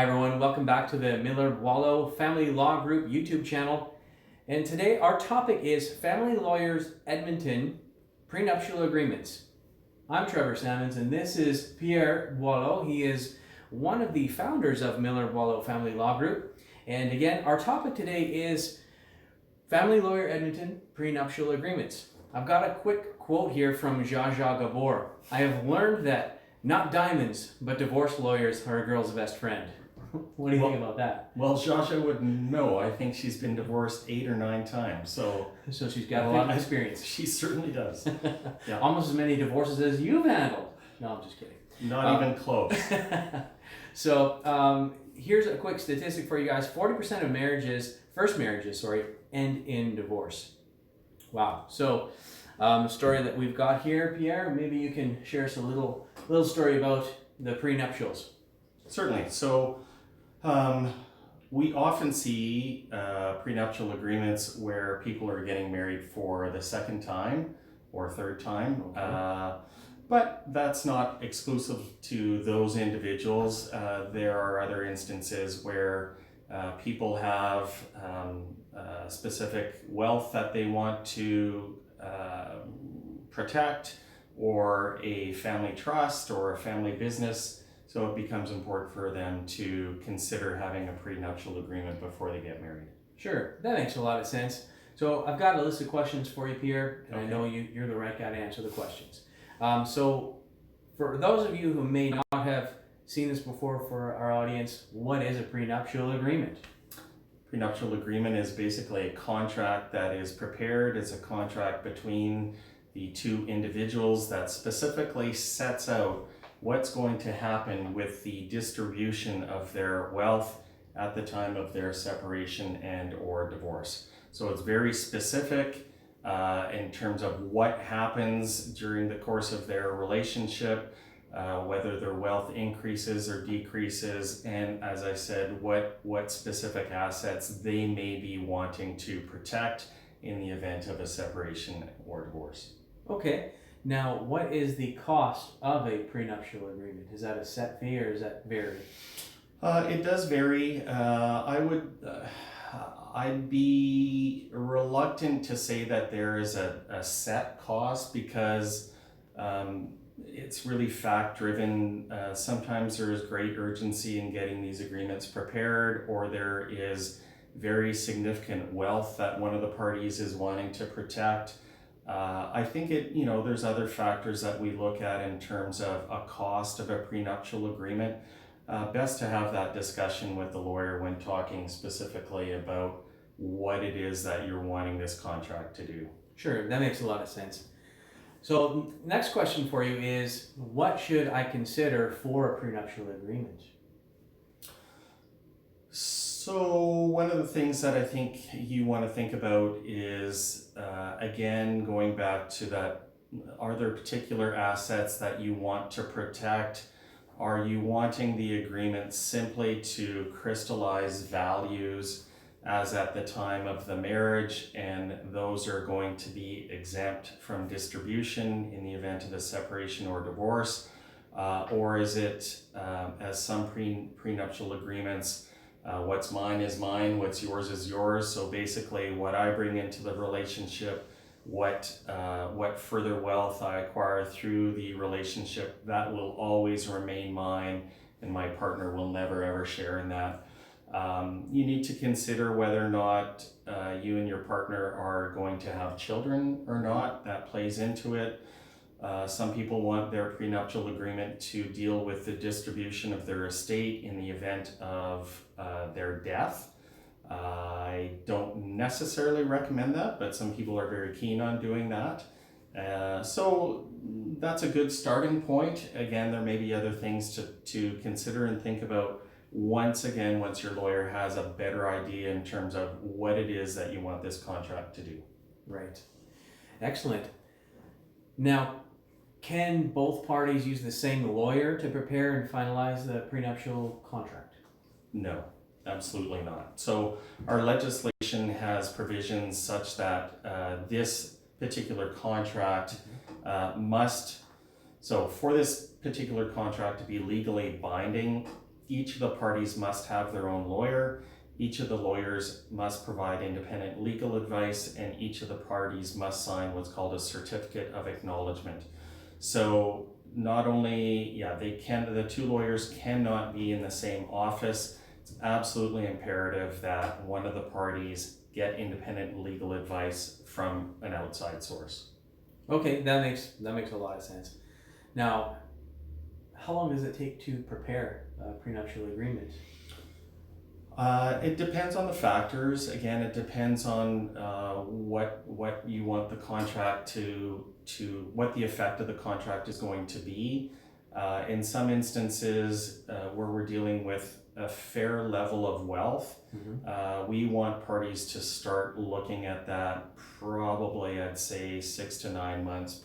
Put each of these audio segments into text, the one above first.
Hi everyone, welcome back to the Boileau Family Law Group YouTube channel. And today our topic is Family Lawyers Edmonton Prenuptial Agreements. I'm Trevor Salmons and this is Pierre Boileau. He is one of the founders of Boileau Family Law Group. And again, our topic today is Family Lawyer Edmonton Prenuptial Agreements. I've got a quick quote here from Zsa Gabor. I have learned that not diamonds, but divorce lawyers are a girl's best friend. What do you think about that? Well, Zsa wouldn't know. I think she's been divorced 8 or 9 times, so she's got a lot of experience. She certainly does. Yeah. Almost as many divorces as you've handled. No, I'm just kidding. Not even close. So here's a quick statistic for you guys. 40% of first marriages, end in divorce. Wow. So the story that we've got here, Pierre, maybe you can share us a little story about the prenuptials. Certainly. So we often see prenuptial agreements where people are getting married for the second time or third time. Okay. But that's not exclusive to those individuals. There are other instances where people have specific wealth that they want to protect, or a family trust or a family business. So it becomes important for them to consider having a prenuptial agreement before they get married. Sure, that makes a lot of sense. So I've got a list of questions for you, Pierre, and okay. I know you're the right guy to answer the questions. So for those of you who may not have seen this before, for our audience, what is a prenuptial agreement? Prenuptial agreement is basically a contract that is prepared as a contract between the two individuals that specifically sets out what's going to happen with the distribution of their wealth at the time of their separation and or divorce. So it's very specific in terms of what happens during the course of their relationship, whether their wealth increases or decreases, and as I said, what specific assets they may be wanting to protect in the event of a separation or divorce. Okay. Now, what is the cost of a prenuptial agreement? Is that a set fee or does that vary? It does vary. I'd be reluctant to say that there is a set cost because it's really fact driven. Sometimes there is great urgency in getting these agreements prepared, or there is very significant wealth that one of the parties is wanting to protect. I think there's other factors that we look at in terms of a cost of a prenuptial agreement. Best to have that discussion with the lawyer when talking specifically about what it is that you're wanting this contract to do. Sure, that makes a lot of sense. So next question for you is, what should I consider for a prenuptial agreement? So one of the things that I think you want to think about is, again, going back to that, are there particular assets that you want to protect? Are you wanting the agreement simply to crystallize values as at the time of the marriage, and those are going to be exempt from distribution in the event of a separation or divorce? Or is it, as some prenuptial agreements, what's mine is mine, what's yours is yours. So basically what I bring into the relationship, what further wealth I acquire through the relationship, that will always remain mine, and my partner will never ever share in that. You need to consider whether or not you and your partner are going to have children or not. That plays into it. Some people want their prenuptial agreement to deal with the distribution of their estate in the event of their death. I don't necessarily recommend that, but some people are very keen on doing that. So that's a good starting point. Again, there may be other things to consider and think about once your lawyer has a better idea in terms of what it is that you want this contract to do. Right. Excellent. Now, can both parties use the same lawyer to prepare and finalize the prenuptial contract? No, absolutely not. So our legislation has provisions such that this particular contract for this particular contract to be legally binding, each of the parties must have their own lawyer. Each of the lawyers must provide independent legal advice, and each of the parties must sign what's called a certificate of acknowledgement. So not only, the two lawyers cannot be in the same office. It's absolutely imperative that one of the parties get independent legal advice from an outside source. Okay, that makes a lot of sense. Now, how long does it take to prepare a prenuptial agreement? It depends on the factors. Again, it depends on what you want the contract to what the effect of the contract is going to be. In some instances where we're dealing with a fair level of wealth, we want parties to start looking at that probably, I'd say, 6 to 9 months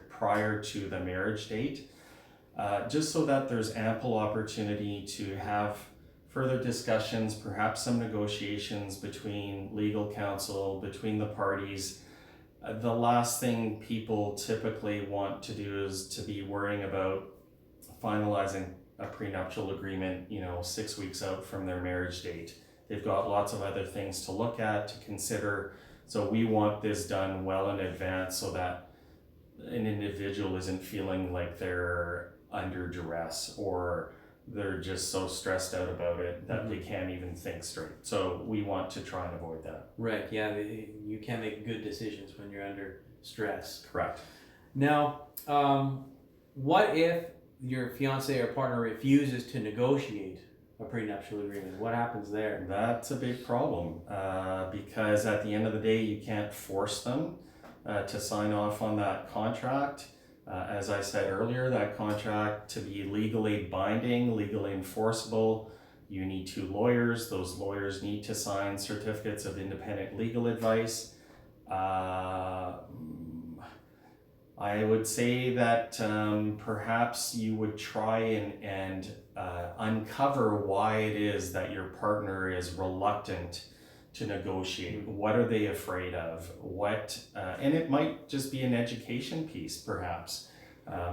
prior to the marriage date, just so that there's ample opportunity to have further discussions, perhaps some negotiations between legal counsel, between the parties. The last thing people typically want to do is to be worrying about finalizing a prenuptial agreement, 6 weeks out from their marriage date. They've got lots of other things to look at, to consider. So we want this done well in advance so that an individual isn't feeling like they're under duress or they're just so stressed out about it that they can't even think straight. So we want to try and avoid that. Right, yeah, you can't make good decisions when you're under stress. Correct. Now, what if your fiance or partner refuses to negotiate a prenuptial agreement? What happens there? That's a big problem because at the end of the day, you can't force them to sign off on that contract. As I said earlier, that contract to be legally binding, legally enforceable, you need 2 lawyers. Those lawyers need to sign certificates of independent legal advice. I would say that perhaps you would try and uncover why it is that your partner is reluctant to negotiate. What are they afraid of? And it might just be an education piece, perhaps.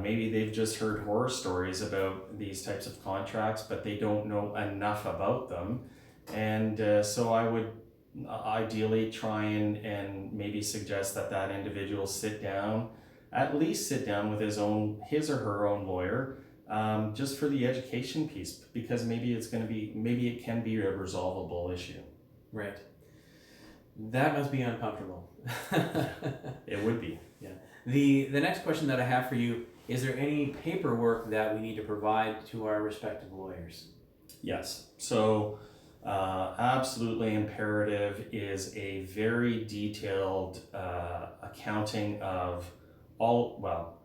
Maybe they've just heard horror stories about these types of contracts, but they don't know enough about them. And so I would ideally try and maybe suggest that individual at least sit down with his or her own lawyer, just for the education piece, because maybe it can be a resolvable issue. Right. That must be uncomfortable. It would be. Yeah. The next question that I have for you, is there any paperwork that we need to provide to our respective lawyers? Yes. So absolutely imperative is a very detailed accounting of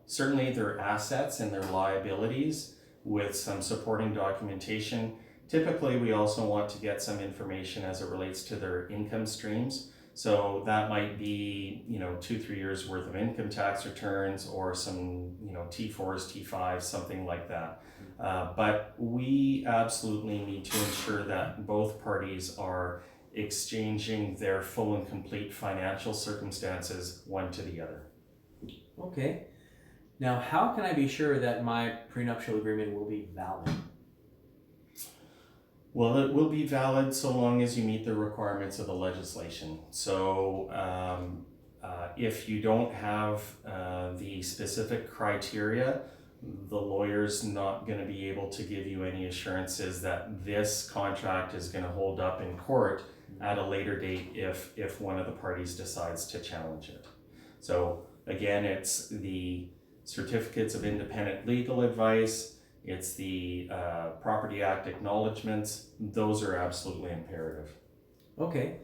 certainly their assets and their liabilities with some supporting documentation. Typically, we also want to get some information as it relates to their income streams. So that might be, 2-3 years worth of income tax returns or some, T4s, T5s, something like that. But we absolutely need to ensure that both parties are exchanging their full and complete financial circumstances one to the other. Okay. Now, how can I be sure that my prenuptial agreement will be valid? Well, it will be valid so long as you meet the requirements of the legislation. So if you don't have the specific criteria, the lawyer's not going to be able to give you any assurances that this contract is going to hold up in court at a later date if one of the parties decides to challenge it. So again, it's the certificates of independent legal advice, it's the Property Act acknowledgements. Those are absolutely imperative. Okay.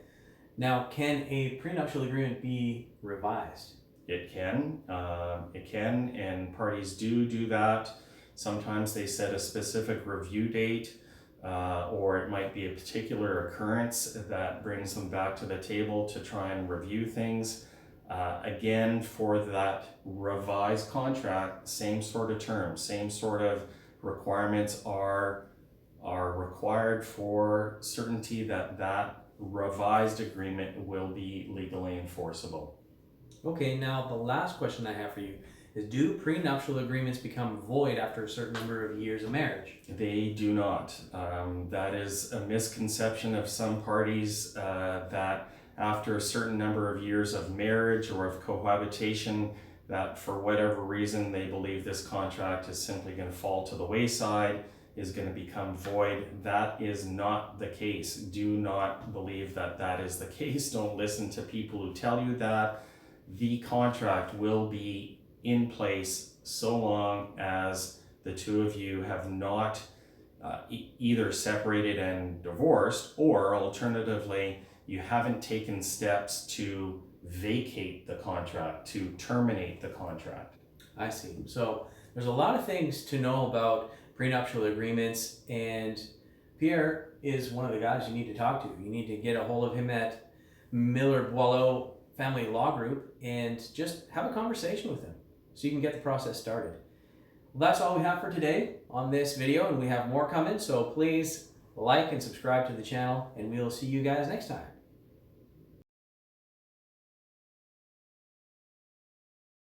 Now, can a prenuptial agreement be revised? It can, and parties do that. Sometimes they set a specific review date, or it might be a particular occurrence that brings them back to the table to try and review things. Again, for that revised contract, same sort of terms, same sort of requirements are required for certainty that revised agreement will be legally enforceable. Okay, now the last question I have for you is, do prenuptial agreements become void after a certain number of years of marriage? They do not. That is a misconception of some parties that after a certain number of years of marriage or of cohabitation, that for whatever reason they believe this contract is simply going to fall to the wayside, is going to become void. That is not the case. Do not believe that that is the case. Don't listen to people who tell you that. The contract will be in place so long as the two of you have not either separated and divorced, or alternatively, you haven't taken steps to vacate the contract, to terminate the contract. I see. So there's a lot of things to know about prenuptial agreements, and Pierre is one of the guys you need to talk to. You need to get a hold of him at Boileau Family Law Group and just have a conversation with him so you can get the process started. Well, that's all we have for today on this video, and we have more coming, so please like and subscribe to the channel, and we'll see you guys next time.